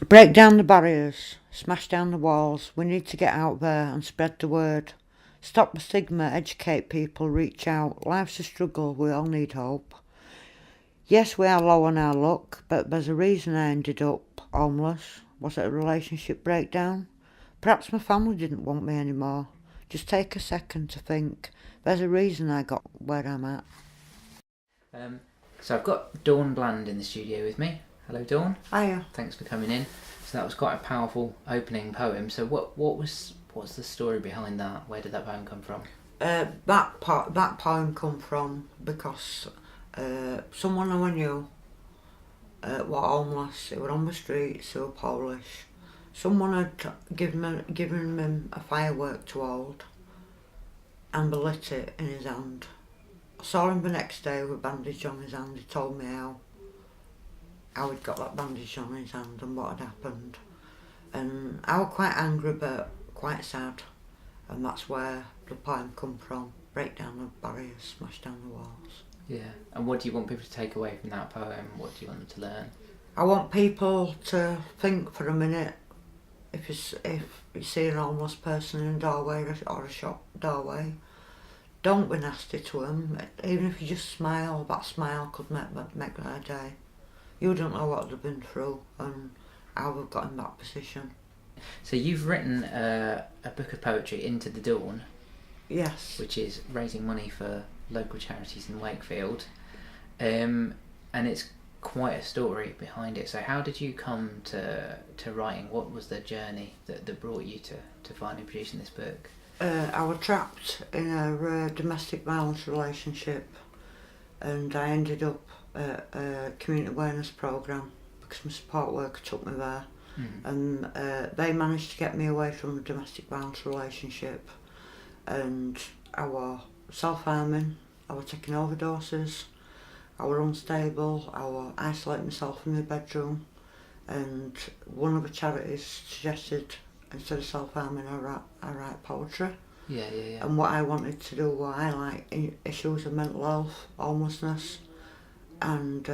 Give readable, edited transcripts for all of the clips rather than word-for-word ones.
Break down the barriers, smash down the walls. We need to get out there and spread the word. Stop the stigma, educate people, reach out. Life's a struggle, we all need hope. Yes, we are low on our luck, but there's a reason I ended up homeless. Was it a relationship breakdown? Perhaps my family didn't want me anymore. Just take a second to think. There's a reason I got where I'm at. So I've got Dawn Bland in the studio with me. Hello, Dawn. Hiya. Thanks for coming in. So that was quite a powerful opening poem. So what's the story behind that? Where did that poem come from? That poem come from because someone I knew were homeless. They were on the streets. They were Polish. Someone had given him a firework to hold, and they lit it in his hand. I saw him the next day with a bandage on his hand. He told me how he'd got that bandage on his hand and what had happened. And I was quite angry but quite sad. And that's where the poem come from. Break down the barriers, smash down the walls. Yeah. And what do you want people to take away from that poem? What do you want them to learn? I want people to think for a minute. If you see an homeless person in a doorway or a shop doorway, don't be nasty to them. Even if you just smile, that smile could make their day. You don't know what they've been through and how they've got in that position. So you've written a book of poetry, Into the Dawn. Yes. Which is raising money for local charities in Wakefield. And it's quite a story behind it. So how did you come to writing? What was the journey that brought you to finally producing this book? I was trapped in a domestic violence relationship, and I ended up at a community awareness programme because my support worker took me there. And they managed to get me away from the domestic violence relationship, and I was self-harming, I was taking overdoses, I was unstable, I was isolating myself in my bedroom, and one of the charities suggested instead of self-harming I write poetry. Yeah. And what I wanted to do was highlight issues of mental health, homelessness and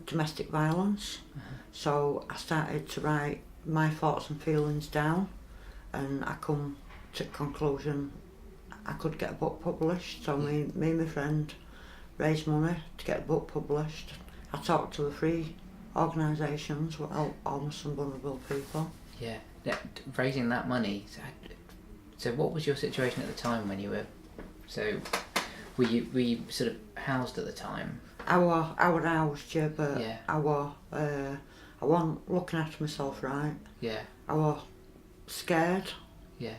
domestic violence. So I started to write my thoughts and feelings down, and I come to the conclusion I could get a book published. So me and my friend raised money to get a book published. I talked to the 3 organisations that help homeless and vulnerable people. Yeah, raising that money. So what was your situation at the time when you were? So were you sort of housed at the time? I was housed, yeah, but yeah. I wasn't looking after myself right. Yeah. I was scared. Yeah.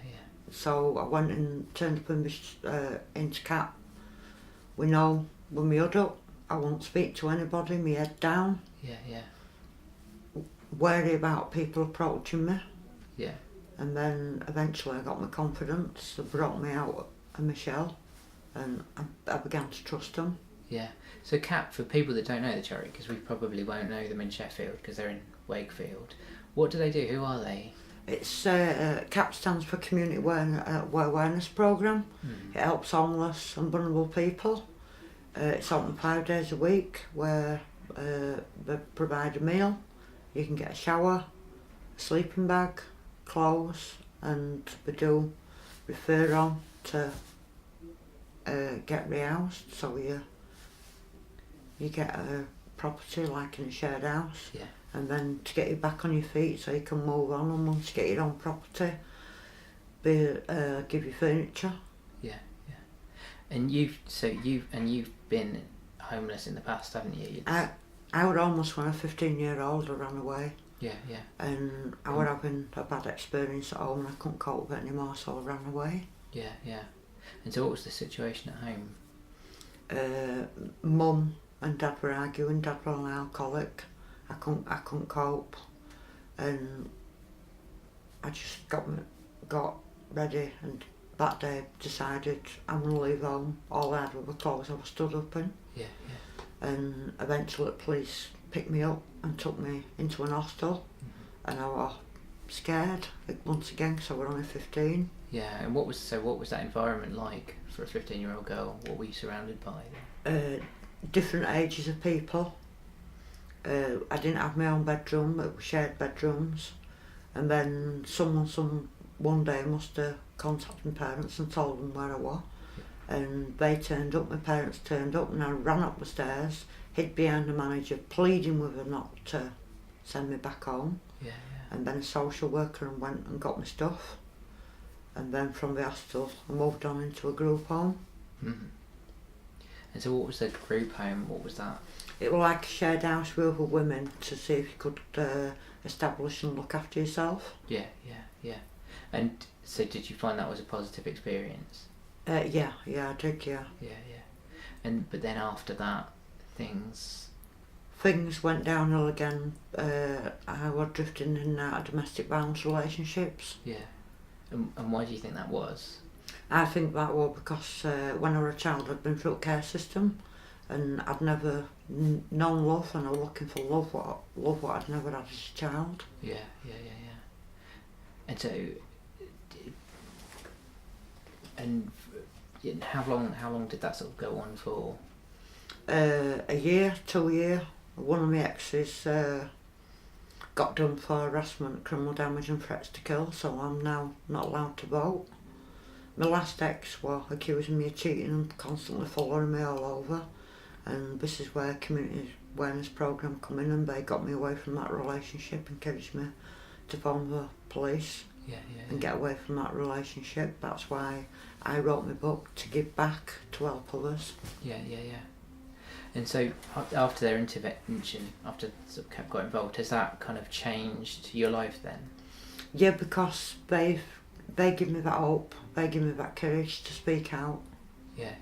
So I went and turned up into CAP. We know when we hood up, I won't speak to anybody, my head down. Yeah. Wary about people approaching me. Yeah. And then eventually I got my confidence. They brought me out of my shell, and I began to trust them. Yeah. So CAP, for people that don't know the charity, because we probably won't know them in Sheffield because they're in Wakefield, what do they do? Who are they? It's CAP stands for Community Awareness Programme. It helps homeless and vulnerable people. It's open 5 days a week where they provide a meal. You can get a shower, a sleeping bag, clothes, and they do refer on to get rehoused. So you get a property like in a shared house. Yeah. And then to get you back on your feet so you can move on, and once you get your own property, give you furniture. Yeah. And you've been homeless in the past, haven't you? I was homeless when I was 15-year-old. I ran away. Yeah. And I was having a bad experience at home and I couldn't cope with it anymore, so I ran away. Yeah. And so what was the situation at home? Mum and Dad were arguing. Dad was an alcoholic. I couldn't cope, and I just got ready, and that day decided I'm going to leave home. All I had were the clothes I was stood up in. Yeah. And eventually the police picked me up and took me into an hostel, and I was scared once again because I was only 15. Yeah, and what was that environment like for a 15-year-old girl? What were you surrounded by then? Different ages of people. I didn't have my own bedroom, it was shared bedrooms. And then one day must have contacted my parents and told them where I was. And they turned up, my parents turned up, and I ran up the stairs, hid behind the manager, pleading with her not to send me back home. And then a social worker went and got my stuff. And then from the hostel, I moved on into a group home. Mm-hmm. And so what was the group home? What was that? It was like a shared house with other women to see if you could establish and look after yourself. Yeah. And so did you find that was a positive experience? Yeah, I did, yeah. And but then after that, things went downhill again. I was drifting in and out of domestic violence relationships. Yeah. And why do you think that was? I think that was because when I was a child I'd been through a care system and I'd never known love, and I was looking for love what I'd never had as a child. Yeah. And so, and how long did that sort of go on for? A year, 2 years. One of my exes got done for harassment, criminal damage and threats to kill, so I'm now not allowed to vote. My last ex was accusing me of cheating and constantly following me all over, and this is where community awareness programme come in, and they got me away from that relationship, encouraged me to phone the police and get away from that relationship. That's why I wrote my book, to give back, to help others. Yeah. And so after their intervention, after sort of got involved, has that kind of changed your life then? Yeah, because they give me that hope, they give me that courage to speak out. Yeah.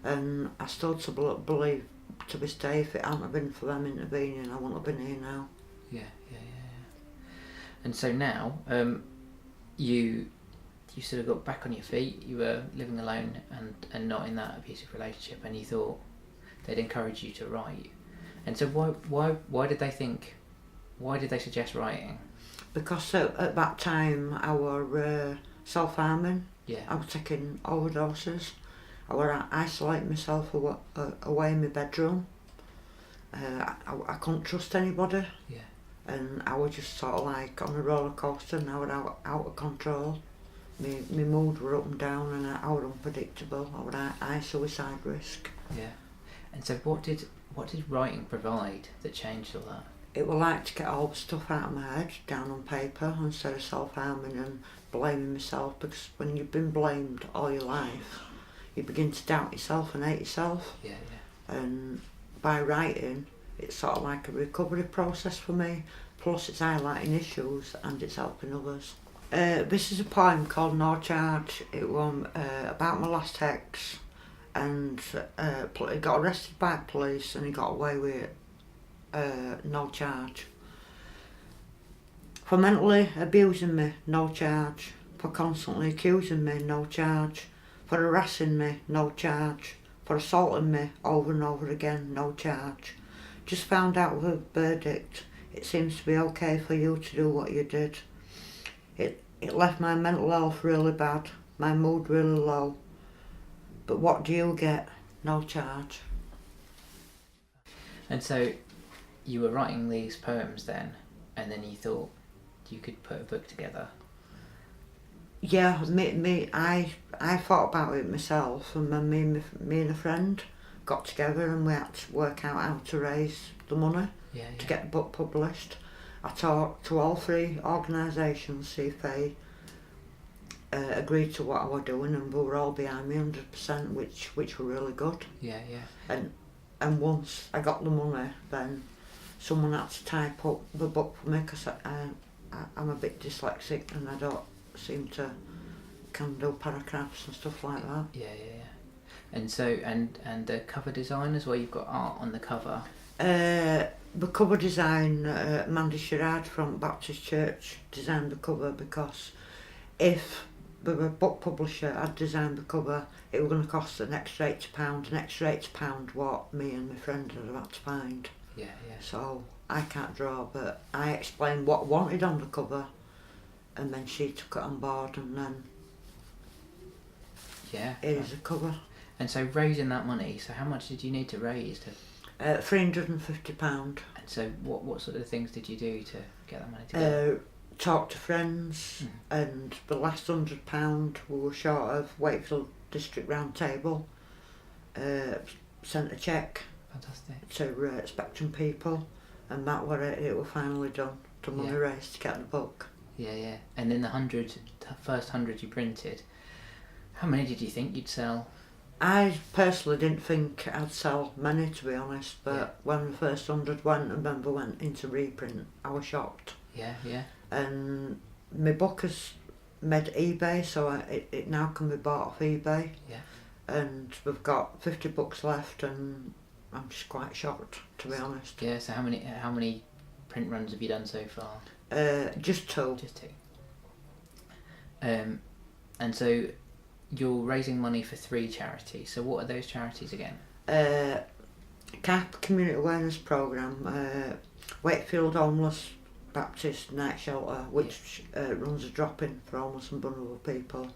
And I still believe to this day, if it hadn't have been for them intervening, I wouldn't have been here now. Yeah. And so now, you sort of got back on your feet. You were living alone and not in that abusive relationship, and you thought they'd encourage you to write. And so why did they suggest writing? Because at that time I was self-harming. Yeah. I was taking overdoses. I was isolating myself away in my bedroom. I couldn't trust anybody. Yeah. And I was just sort of like on a roller coaster, and I was out of control. My mood were up and down, and I was unpredictable. I was high suicide risk. Yeah. And so what did writing provide that changed all that? It was like to get all the stuff out of my head down on paper instead of self-harming and blaming myself, because when you've been blamed all your life, you begin to doubt yourself and hate yourself. Yeah. And by writing, it's sort of like a recovery process for me, plus it's highlighting issues and it's helping others. This is a poem called No Charge. It was about my last ex, and he got arrested by police and he got away with no charge. For mentally abusing me, no charge. For constantly accusing me, no charge. For harassing me, no charge. For assaulting me over and over again, no charge. Just found out with a verdict, it seems to be okay for you to do what you did. It left my mental health really bad, my mood really low. But what do you get? No charge. And so you were writing these poems then, and then you thought you could put a book together. Yeah, I thought about it myself, and then me and a friend got together and we had to work out how to raise the money to get the book published. I talked to all three organisations, see if they agreed to what I was doing, and they were all behind me 100%, which were really good. Yeah. And once I got the money, then someone had to type up the book for me, because I'm a bit dyslexic and I don't seem to can do paragraphs and stuff like that. Yeah. And so and the cover design as well. You've got art on the cover. The cover design, Mandy Sherrard from Baptist Church designed the cover, because if the book publisher had designed the cover, it was going to cost an extra £80, what me and my friend had to find. Yeah. So I can't draw, but I explained what I wanted on the cover, and then she took it on board, and then here's the cover. And so raising that money, so how much did you need to raise to? £350. And So what sort of things did you do to get that money together? Talk to friends, and the last £100 we were short of Wakefield District Round Table. Sent a cheque. Fantastic. To Spectrum people, and that were it was finally done. The money raised to get the book. Yeah. And then the first 100 you printed, how many did you think you'd sell? I personally didn't think I'd sell many, to be honest, but when the first 100 went and then they went into reprint, I was shocked. Yeah. And my book has made eBay, so it now can be bought off eBay. Yeah. And we've got 50 books left, and I'm just quite shocked, to be honest. Yeah, so how many print runs have you done so far? Just two. Just two. And so you're raising money for 3 charities. So what are those charities again? CAP, Community Awareness Programme, Wakefield Homeless Baptist Night Shelter, which runs a drop-in for homeless and vulnerable people,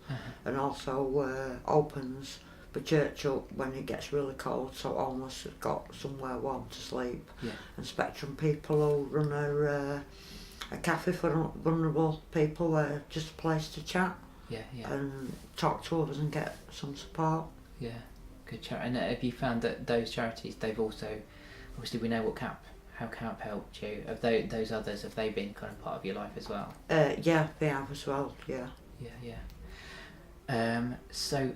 and also opens the church up when it gets really cold, so homeless have got somewhere warm to sleep. And Spectrum people who run a cafe for vulnerable people, where just a place to chat and talk to others and get some support. Yeah, good charity. And have you found that those charities, they've also, obviously we know how CAP helped you. Have those others, have they been kind of part of your life as well? Yeah, they have as well. Yeah. So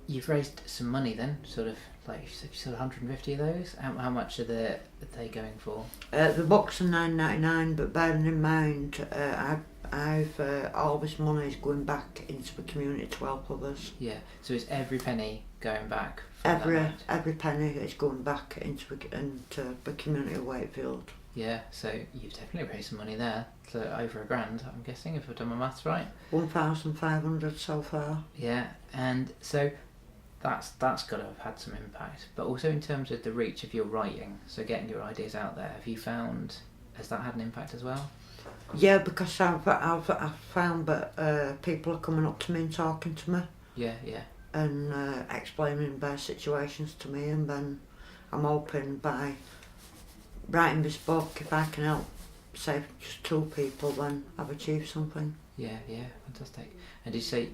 you've raised some money then, sort of like you said 150 of those. How much are they going for? The books are £9.99, but bearing in mind, I've all this money is going back into the community to help others. Yeah. So is every penny going back? Every penny is going back into the community of Wakefield. Yeah. So you've definitely raised some money there. So over £1,000, I'm guessing, if I've done my maths right. 1,500 so far. Yeah, and so that's got to have had some impact. But also in terms of the reach of your writing, so getting your ideas out there, has that had an impact as well? Yeah, because I've found that people are coming up to me and talking to me. Yeah. And explaining their situations to me, and then I'm hoping by writing this book, if I can help save just 2 people, then I've achieved something. Yeah, fantastic. And did you say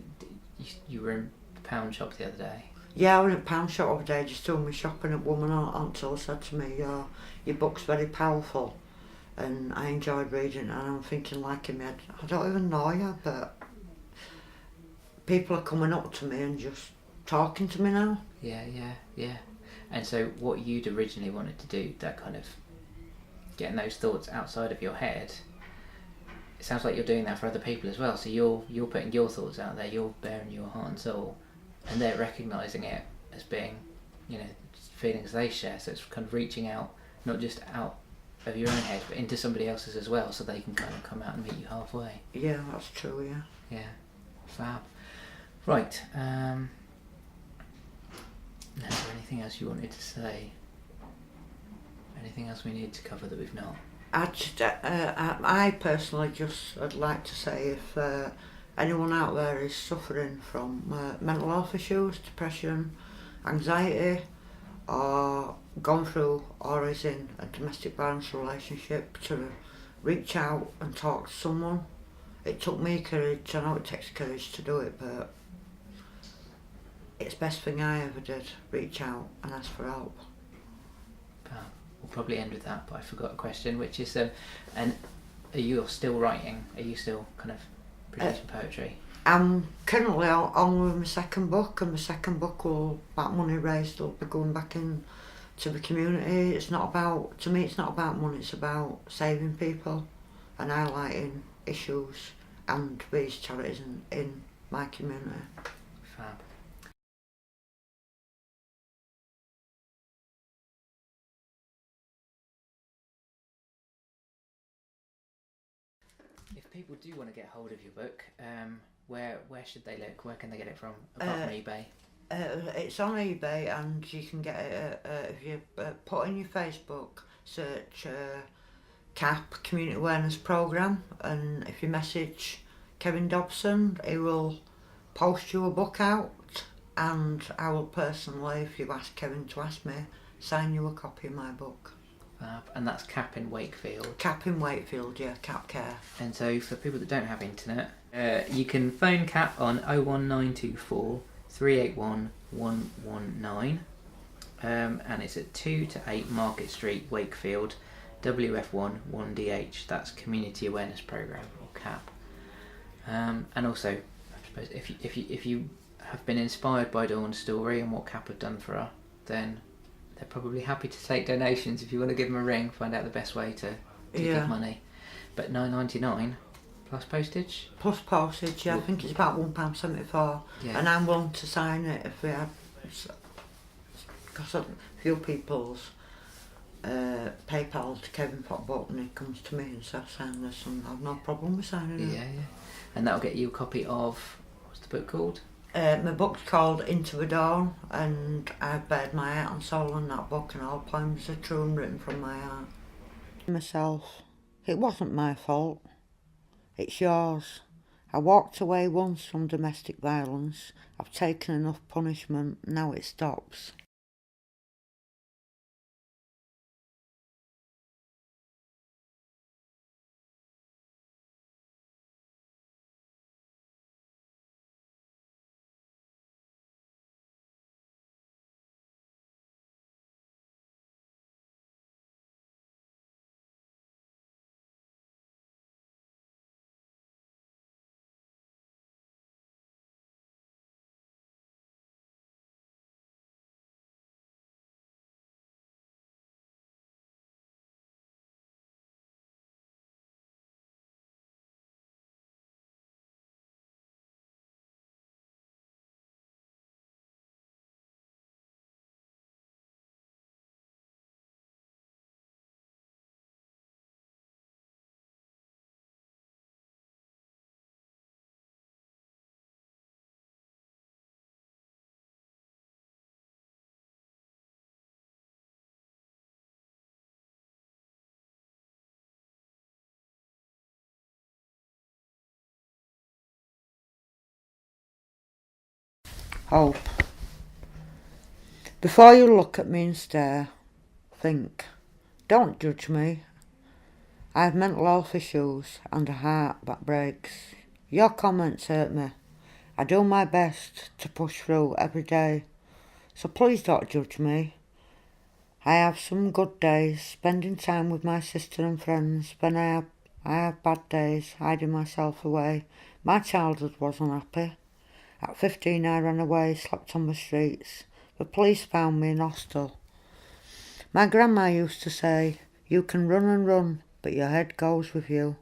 you were in the pound shop the other day? Yeah, I was in a pound shop the other day just doing my shopping, and a woman until said to me, your book's very powerful, and I enjoyed reading it, and I'm thinking like in my head, I don't even know you, but people are coming up to me and just talking to me now. Yeah. And so what you'd originally wanted to do, that kind of getting those thoughts outside of your head, it sounds like you're doing that for other people as well. So you're putting your thoughts out there, you're bearing your heart and soul, and they're recognising it as being, feelings they share. So it's kind of reaching out, not just out of your own head, but into somebody else's as well, so they can kind of come out and meet you halfway. Yeah, that's true. Yeah, fab. Right. Is there anything else you wanted to say? Anything else we need to cover that we've not? I personally just would like to say, if anyone out there is suffering from mental health issues, depression, anxiety, or gone through or is in a domestic violence relationship, to reach out and talk to someone. It took me courage. I know it takes courage to do it, but it's the best thing I ever did, reach out and ask for help. We'll probably end with that, but I forgot a question, which is, and are you still writing? Are you still kind of producing poetry? I'm currently on with my second book, and my second book that money raised will be going back in to the community. It's not about money, it's about saving people and highlighting issues and these charities in my community. Fab. If people do want to get hold of your book, where should they look? Where can they get it from, apart from eBay? It's on eBay, and you can get it if you put in your Facebook, search CAP, Community Awareness Programme, and if you message Kevin Dobson, he will post you a book out, and I will personally, if you ask Kevin to ask me, sign you a copy of my book. And that's CAP in Wakefield. CAP in Wakefield, yeah, CAP Care. And so for people that don't have internet, you can phone CAP on 01924 381 119. And it's at 2 to 8 Market Street, Wakefield, WF1 1DH. That's Community Awareness Programme, or CAP. And also, I suppose if you have been inspired by Dawn's story and what CAP have done for her, then they're probably happy to take donations. If you want to give them a ring, find out the best way to give money. But $9.99 plus postage. Plus postage, yeah. I think it's about £1.74. Yeah. And I'm willing to sign it if we have, because a few people's PayPal to Kevin Potbotany comes to me and says sign this, and I've no problem with signing it. Yeah. And that'll get you a copy of, what's the book called? My book's called Into the Dawn, and I've bared my heart and soul in that book, and all poems are true and written from my heart. Myself, it wasn't my fault. It's yours. I walked away once from domestic violence. I've taken enough punishment. Now it stops. Hope. Before you look at me and stare, think. Don't judge me. I have mental health issues and a heart that breaks. Your comments hurt me. I do my best to push through every day, so please don't judge me. I have some good days, spending time with my sister and friends. When I have bad days, hiding myself away. My childhood wasn't happy. At 15 I ran away, slept on the streets. The police found me in hostel. My grandma used to say, you can run and run, but your head goes with you.